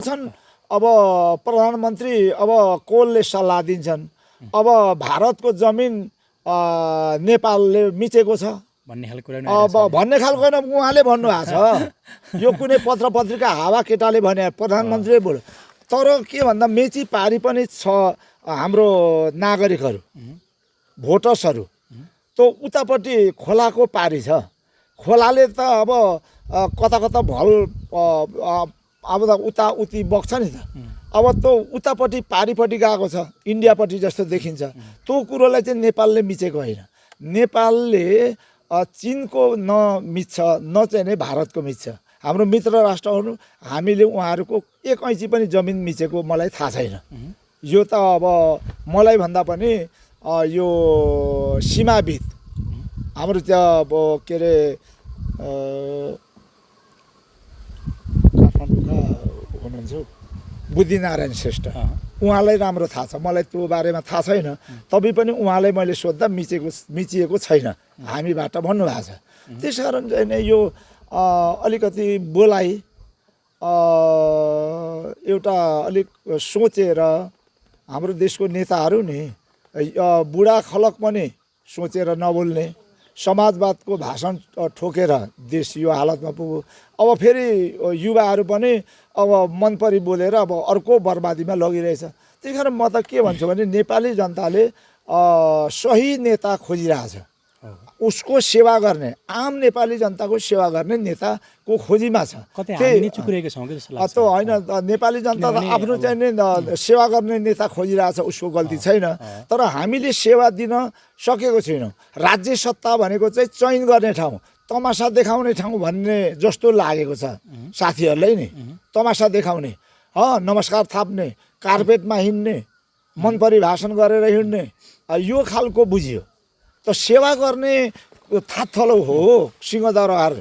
छन् अब प्रधानमन्त्री अब कोलले सल्लाह दिन्छन् अब भारतको जमिन नेपालले मिचेको छ भन्ने खालको कुरा अब भन्ने खालको होइन उहाँले भन्नुभएको छ यो कुनै पत्र पत्रिका हावा केटाले भने प्रधानमन्त्रीले बोल्यो तर के भन्दा मेची पारी पनि छ हाम्रो नागरिकहरू भोटर्सहरू त्यो उतापट्टि खोलाको पारी छ खोलाले त अब कता कता भल अब त उता उति बग्छ नि त अब त्यो उतापट्टि पारीपट्टि गएको छ इन्डियापट्टि जस्तो देखिन्छ त्यो कुरोलाई चाहिँ नेपालले मिचेको होइन नेपालले चीनको नमिच्छ न चाहिँ नै भारतको मिच्छ हाम्रो मित्र राष्ट्रहरू हामीले उहाँहरूको एक ऐँची पनि जमिन मिचेको मलाई थाहा छैन यो त अब मलाई भन्दा पनि यो सीमाविद हाम्रो त्यहाँ अब के अरे काठमाडौँका हुनुहुन्छ बुद्धिनारायण श्रेष्ठ उहाँलाई राम्रो थाहा छ मलाई त्यो बारेमा थाहा छैन तबै पनि उहाँलाई मैले सोद्धा मिचिएको छैन हामीबाट भन्नुभएको छ त्यसकारण चाहिँ नि यो अलिकति बोलाइ एउटा अलिक सोचेर हाम्रो देशको नेताहरू नि बुढा खलक पनि सोचेर नबोल्ने समाजवादको भाषण ठोकेर देश यो हालतमा पुग्यो अब फेरि युवाहरू पनि अब मन परी बोलेर अब अर्को बर्बादीमा लगिरहेछ त्यही कारण म त के भन्छु भने नेपाली जनताले सही नेता खोजिरहेछ उसको सेवा गर्ने आम नेपाली जनताको सेवा गर्ने नेताको खोजीमा छ त्यो होइन नेपाली जनता त आफ्नो चाहिँ नि सेवा गर्ने नेता खोजिरहेछ उसको गल्ती छैन तर हामीले सेवा दिन सकेको छैनौँ राज्य सत्ता भनेको चाहिँ चयन गर्ने ठाउँ तमासा देखाउने ठाउँ भन्ने जस्तो लागेको छ साथीहरूलाई नि तमासा देखाउने नमस्कार थाप्ने कार्पेटमा हिँड्ने मन परी भाषण गरेर हिँड्ने यो खालको बुझियो त सेवा गर्ने थाथलो हो सिंहदरबार